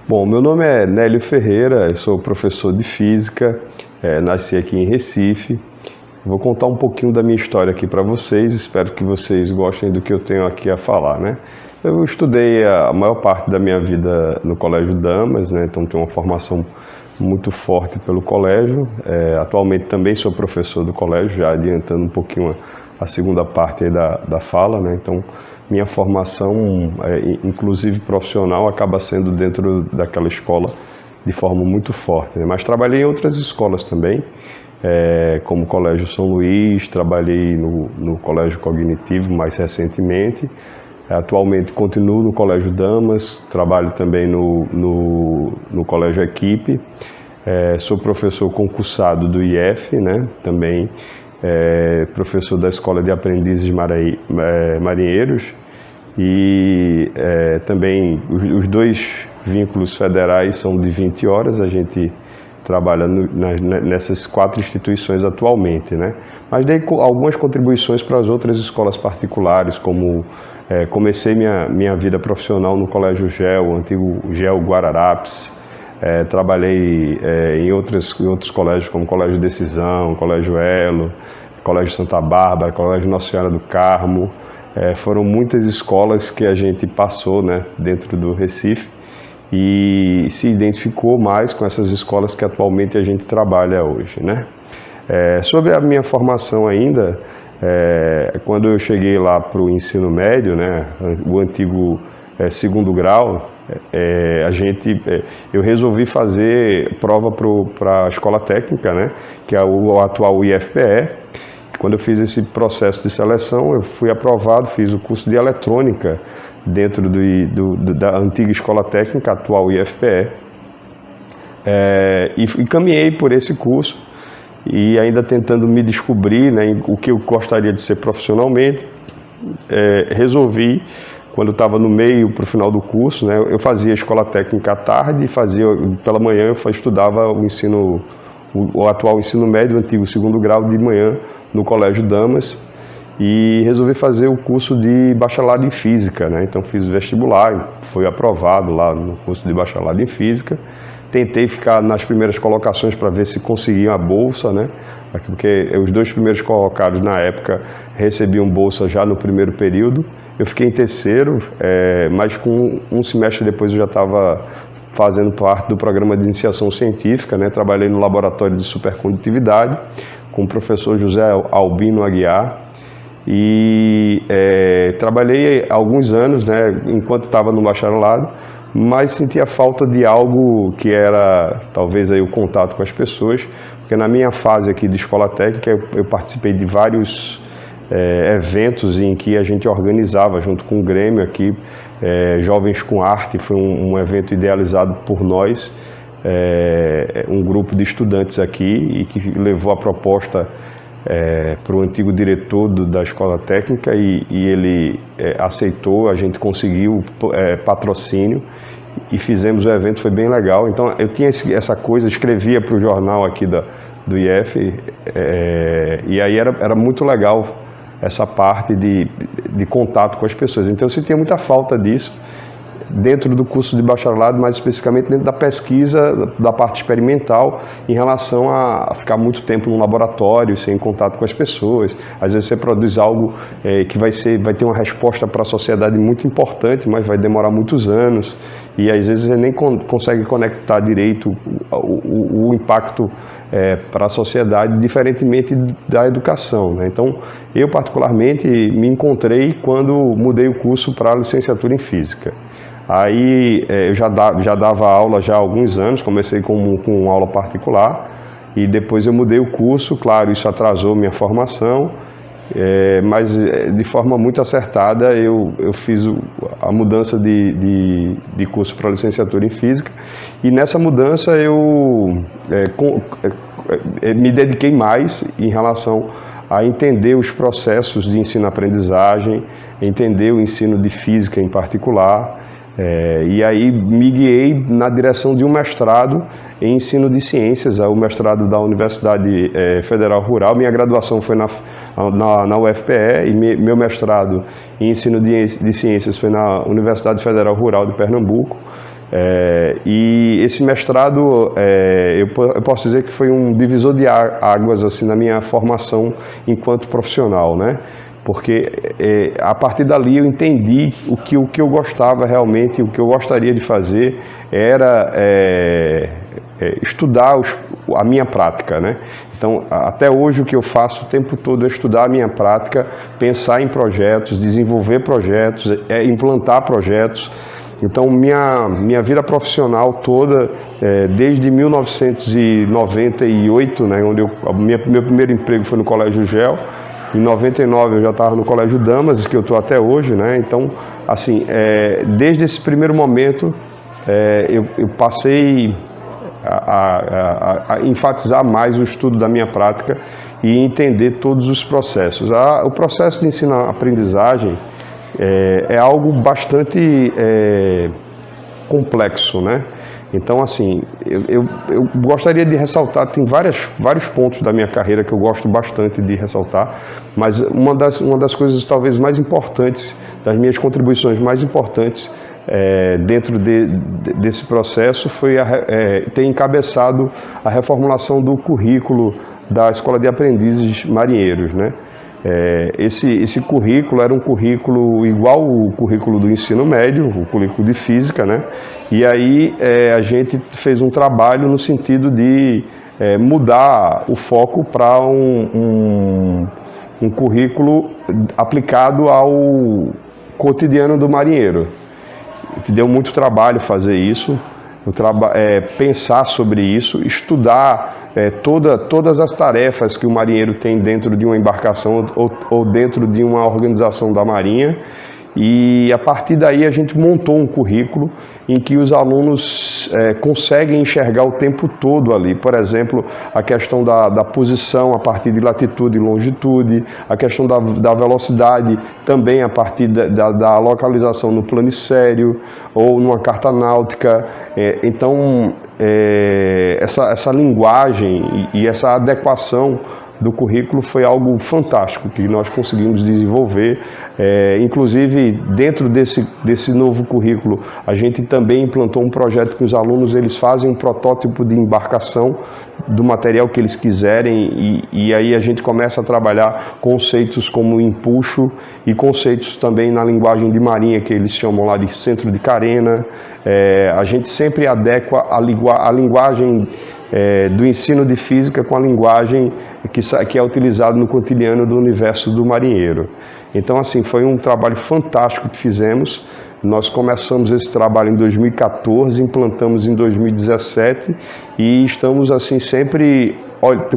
Bom, meu nome é Nélio Ferreira, eu sou professor de Física, nasci aqui em Recife. Vou contar um pouquinho da minha história aqui para vocês, espero que vocês gostem do que eu tenho aqui a falar, né? Eu estudei a maior parte da minha vida no Colégio Damas, né? Então tenho uma formação muito forte pelo colégio. Atualmente também sou professor do colégio, já adiantando um pouquinho a segunda parte aí da fala, né? Então minha formação, inclusive profissional, acaba sendo dentro daquela escola de forma muito forte, né? Mas trabalhei em outras escolas também, como o Colégio São Luís, trabalhei no Colégio Cognitivo mais recentemente. Atualmente continuo no Colégio Damas, trabalho também no Colégio Equipe, sou professor concursado do IF, né? Também professor da Escola de Aprendizes Marinheiros e também os dois vínculos federais são de 20 horas, a gente trabalha nessas 4 instituições atualmente, né? Mas dei algumas contribuições para as outras escolas particulares, como comecei minha vida profissional no Colégio GEL, o antigo GEL Guararapes. Trabalhei em outros colégios, como Colégio Decisão, Colégio Elo, Colégio Santa Bárbara, Colégio Nossa Senhora do Carmo. Foram muitas escolas que a gente passou, né, dentro do Recife e se identificou mais com essas escolas que atualmente a gente trabalha hoje, né? Sobre a minha formação ainda, quando eu cheguei lá para o ensino médio, né, o antigo segundo grau, eu resolvi fazer prova para a escola técnica, né, que é o atual IFPE. Quando eu fiz esse processo de seleção, eu fui aprovado, fiz o curso de eletrônica dentro da antiga escola técnica, atual IFPE, e caminhei por esse curso e ainda tentando me descobrir, né, o que eu gostaria de ser profissionalmente. Resolvi, quando eu estava no meio para o final do curso, né, eu fazia escola técnica à tarde e pela manhã eu estudava o atual ensino médio, o antigo segundo grau, de manhã no Colégio Damas, e resolvi fazer o curso de bacharelado em Física, né? Então fiz o vestibular, fui aprovado lá no curso de bacharelado em Física. Tentei ficar nas primeiras colocações para ver se conseguia a bolsa, né? Porque os 2 primeiros colocados na época recebiam bolsa já no primeiro período. Eu fiquei em terceiro, mas com um semestre depois eu já estava fazendo parte do programa de iniciação científica, né? Trabalhei no laboratório de supercondutividade com o professor José Albino Aguiar e trabalhei alguns anos, né, enquanto estava no bacharelado, mas sentia falta de algo que era talvez aí o contato com as pessoas, porque na minha fase aqui de escola técnica eu participei de vários eventos em que a gente organizava junto com o Grêmio aqui, Jovens com Arte, foi um evento idealizado por nós, um grupo de estudantes aqui, e que levou a proposta para o antigo diretor da escola técnica e ele aceitou, a gente conseguiu patrocínio e fizemos o evento, foi bem legal. Então eu tinha essa coisa, escrevia para o jornal aqui do IF, e aí era muito legal essa parte de contato com as pessoas. Então eu sentia muita falta disso dentro do curso de bacharelado, mais especificamente dentro da pesquisa, da parte experimental, em relação a ficar muito tempo no laboratório, sem contato com as pessoas. Às vezes você produz algo que vai ter uma resposta para a sociedade muito importante, mas vai demorar muitos anos, e às vezes você nem consegue conectar direito o impacto para a sociedade, diferentemente da educação, né? Então, eu particularmente me encontrei quando mudei o curso para a licenciatura em Física. Aí eu já dava aula já há alguns anos, comecei com aula particular e depois eu mudei o curso. Claro, isso atrasou minha formação, mas de forma muito acertada eu fiz a mudança de curso para licenciatura em Física, e nessa mudança eu me dediquei mais em relação a entender os processos de ensino-aprendizagem, entender o ensino de Física em particular. E aí me guiei na direção de um mestrado em ensino de ciências, o mestrado da Universidade Federal Rural. Minha graduação foi na UFPE e meu mestrado em ensino de ciências foi na Universidade Federal Rural de Pernambuco. E esse mestrado, eu posso dizer que foi um divisor de águas assim, na minha formação enquanto profissional, né? Porque a partir dali eu entendi o que eu gostava realmente, o que eu gostaria de fazer era estudar a minha prática, né? Então, até hoje o que eu faço o tempo todo é estudar a minha prática, pensar em projetos, desenvolver projetos, implantar projetos. Então, minha vida profissional toda, desde 1998, né, onde meu primeiro emprego foi no Colégio GEL. Em 99 eu já estava no Colégio Damas, que eu estou até hoje, né? Então, assim, desde esse primeiro momento, eu passei a enfatizar mais o estudo da minha prática e entender todos os processos. O processo de ensino-aprendizagem é algo bastante complexo, né? Então, assim, eu gostaria de ressaltar, tem vários pontos da minha carreira que eu gosto bastante de ressaltar, mas uma das coisas talvez mais importantes, das minhas contribuições mais importantes dentro desse processo foi ter encabeçado a reformulação do currículo da Escola de Aprendizes Marinheiros, né? Esse currículo era um currículo igual o currículo do ensino médio, o currículo de física, né? E aí a gente fez um trabalho no sentido de mudar o foco para um currículo aplicado ao cotidiano do marinheiro. Deu muito trabalho fazer isso, pensar sobre isso, estudar todas as tarefas que o marinheiro tem dentro de uma embarcação ou dentro de uma organização da Marinha. E a partir daí a gente montou um currículo em que os alunos conseguem enxergar o tempo todo ali. Por exemplo, a questão da posição a partir de latitude e longitude, a questão da velocidade também a partir da localização no planisfério ou numa carta náutica. Então, essa linguagem e essa adequação do currículo foi algo fantástico que nós conseguimos desenvolver. Inclusive, dentro desse novo currículo, a gente também implantou um projeto que os alunos eles fazem um protótipo de embarcação do material que eles quiserem e aí a gente começa a trabalhar conceitos como empuxo e conceitos também na linguagem de marinha, que eles chamam lá de centro de carena. A gente sempre adequa a linguagem do ensino de física com a linguagem que é utilizada no cotidiano do universo do marinheiro. Então, assim, foi um trabalho fantástico que fizemos. Nós começamos esse trabalho em 2014, implantamos em 2017 e estamos, assim, sempre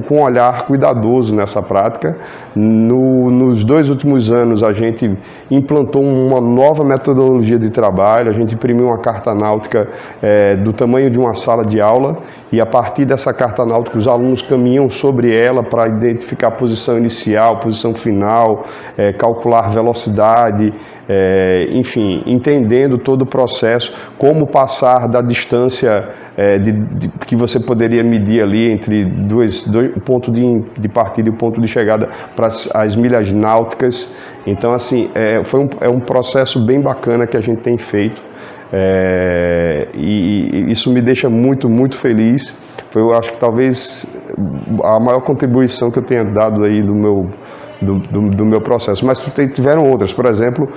com um olhar cuidadoso nessa prática. Nos 2 últimos anos, a gente implantou uma nova metodologia de trabalho, a gente imprimiu uma carta náutica do tamanho de uma sala de aula e a partir dessa carta náutica os alunos caminham sobre ela para identificar a posição inicial, posição final, calcular velocidade, enfim, entendendo todo o processo, como passar da distância que você poderia medir ali entre o ponto de partida e o ponto de chegada para as milhas náuticas. Então, assim, é um processo bem bacana que a gente tem feito e isso me deixa muito, muito feliz. Eu acho que talvez a maior contribuição que eu tenha dado aí do meu processo, mas tiveram outras. Por exemplo,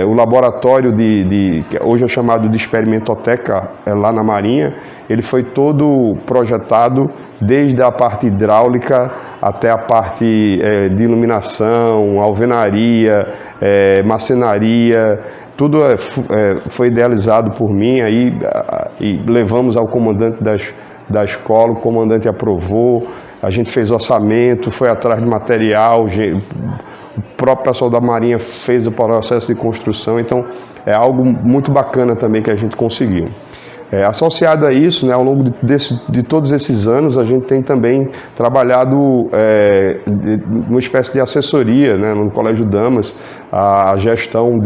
o laboratório que hoje é chamado de experimentoteca lá na Marinha, ele foi todo projetado desde a parte hidráulica até a parte de iluminação, alvenaria, marcenaria. Tudo foi idealizado por mim aí, e levamos ao comandante da escola, o comandante aprovou. A gente fez orçamento, foi atrás de material, o próprio pessoal da Marinha fez o processo de construção, então é algo muito bacana também que a gente conseguiu. Associado a isso, né, ao longo de todos esses anos, a gente tem também trabalhado uma espécie de assessoria, né, no Colégio Damas. a gestão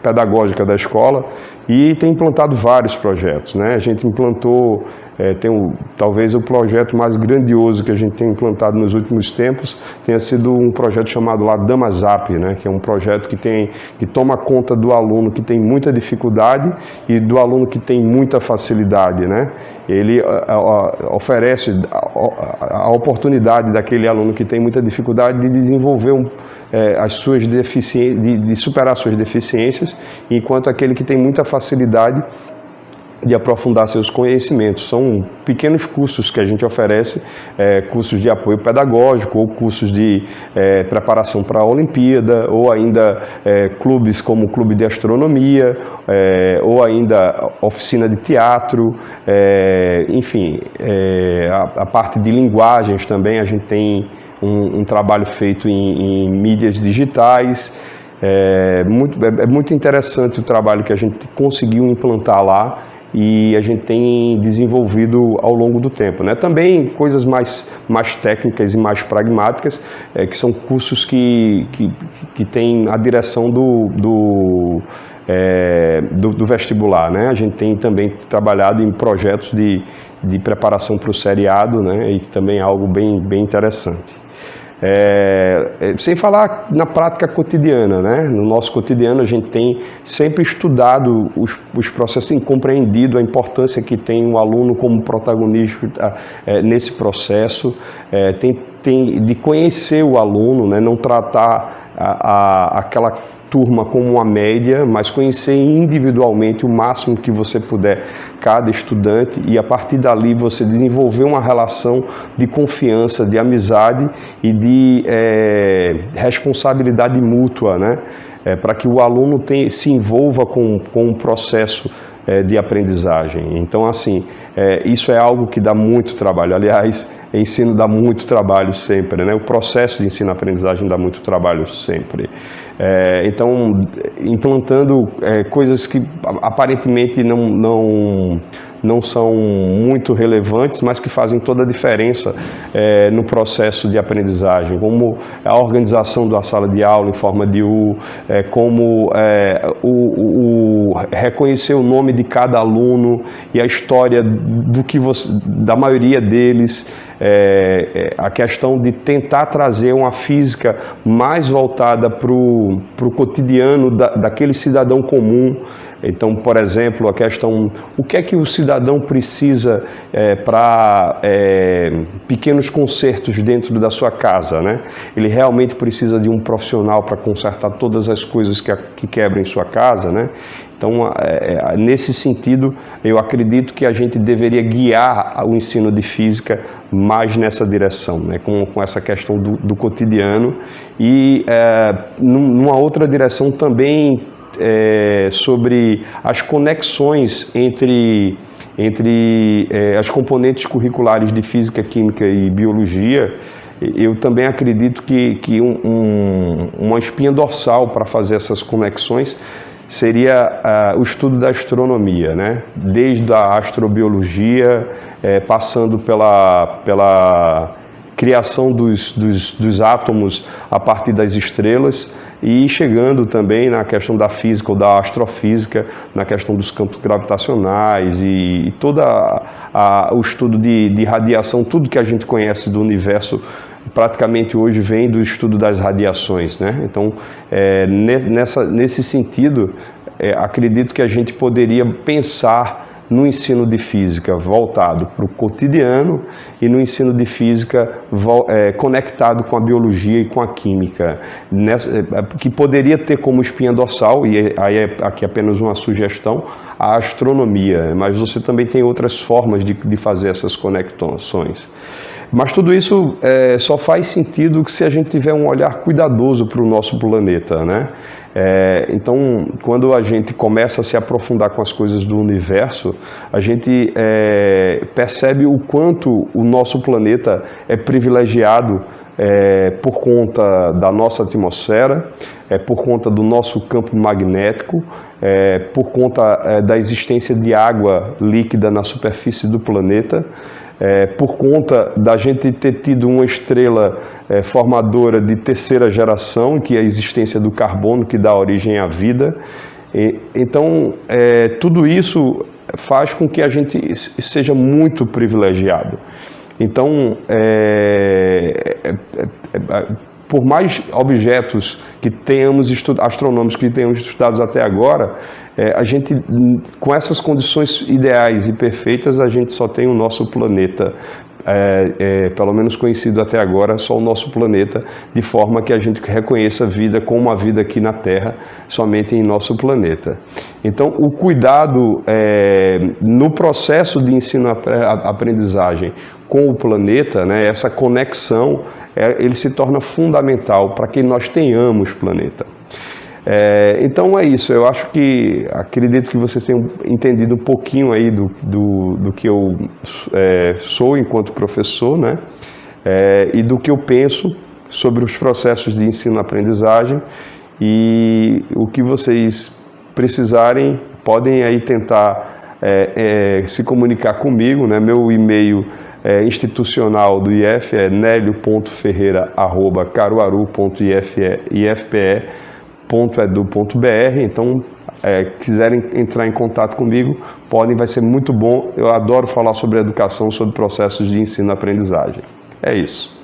pedagógica da escola e tem implantado vários projetos, né? A gente implantou, talvez o projeto mais grandioso que a gente tem implantado nos últimos tempos tenha sido um projeto chamado lá Damazap, né? Que é um projeto que toma conta do aluno que tem muita dificuldade e do aluno que tem muita facilidade, né? Ele oferece a oportunidade daquele aluno que tem muita dificuldade de desenvolver as suas deficiências, de superar suas deficiências, enquanto aquele que tem muita facilidade de aprofundar seus conhecimentos. São pequenos cursos que a gente oferece, cursos de apoio pedagógico, ou cursos de preparação para a Olimpíada, ou ainda clubes como o Clube de Astronomia, ou ainda oficina de teatro, enfim, a parte de linguagens também, a gente tem um trabalho feito em mídias digitais. É muito interessante o trabalho que a gente conseguiu implantar lá e a gente tem desenvolvido ao longo do tempo, né? Também coisas mais técnicas e mais pragmáticas, que são cursos que têm a direção do vestibular, né? A gente tem também trabalhado em projetos de preparação para o seriado, né? E também é algo bem interessante. Sem falar na prática cotidiana, né? No nosso cotidiano a gente tem sempre estudado os processos e compreendido a importância que tem o aluno como protagonista nesse processo, de conhecer o aluno, né? Não tratar aquela turma como uma média, mas conhecer individualmente o máximo que você puder cada estudante e a partir dali você desenvolver uma relação de confiança, de amizade e de responsabilidade mútua, né? Para que o aluno se envolva com o processo de aprendizagem. Então, assim, isso é algo que dá muito trabalho. Aliás, ensino dá muito trabalho sempre, né? O processo de ensino-aprendizagem dá muito trabalho sempre. Então, implantando coisas que aparentemente não são muito relevantes, mas que fazem toda a diferença no processo de aprendizagem, como a organização da sala de aula em forma de U, como reconhecer o nome de cada aluno e a história da maioria deles, a questão de tentar trazer uma física mais voltada para o cotidiano daquele cidadão comum. Então, por exemplo, a questão, o que é que o cidadão precisa para pequenos consertos dentro da sua casa, né? Ele realmente precisa de um profissional para consertar todas as coisas que quebram em sua casa, né? Então, nesse sentido, eu acredito que a gente deveria guiar o ensino de física mais nessa direção, né? Com essa questão do cotidiano e numa outra direção também sobre as conexões entre as componentes curriculares de física, química e biologia. Eu também acredito que uma espinha dorsal para fazer essas conexões seria o estudo da astronomia, né? Desde a astrobiologia, passando pela criação dos átomos a partir das estrelas e chegando também na questão da física ou da astrofísica, na questão dos campos gravitacionais e todo o estudo de radiação, tudo que a gente conhece do universo praticamente hoje vem do estudo das radiações, né? Então, nesse sentido, acredito que a gente poderia pensar no ensino de física voltado para o cotidiano e no ensino de física conectado com a biologia e com a química, que poderia ter como espinha dorsal, e aí aqui apenas uma sugestão, a astronomia, mas você também tem outras formas de fazer essas conexões. Mas tudo isso só faz sentido se a gente tiver um olhar cuidadoso para o nosso planeta, né? Então, quando a gente começa a se aprofundar com as coisas do universo, a gente percebe o quanto o nosso planeta é privilegiado por conta da nossa atmosfera, por conta do nosso campo magnético, por conta da existência de água líquida na superfície do planeta. por conta da gente ter tido uma estrela formadora de terceira geração, que é a existência do carbono, que dá origem à vida. Então, tudo isso faz com que a gente seja muito privilegiado. Então, por mais objetos que tenhamos astronômicos que tenhamos estudados até agora, a gente, com essas condições ideais e perfeitas, a gente só tem o nosso planeta, pelo menos conhecido até agora, só o nosso planeta, de forma que a gente reconheça a vida como uma vida aqui na Terra, somente em nosso planeta. Então, o cuidado no processo de ensino-aprendizagem com o planeta, né, essa conexão, ele se torna fundamental para que nós tenhamos planeta. Então é isso, eu acredito que vocês tenham entendido um pouquinho aí do que eu sou enquanto professor, né? E do que eu penso sobre os processos de ensino-aprendizagem, e o que vocês precisarem podem aí tentar se comunicar comigo, né? Meu e-mail institucional do IF é nelio.ferreira@caruaru.ifpe.edu.br. Então, quiserem entrar em contato comigo, podem, vai ser muito bom. Eu adoro falar sobre educação, sobre processos de ensino-aprendizagem. É isso.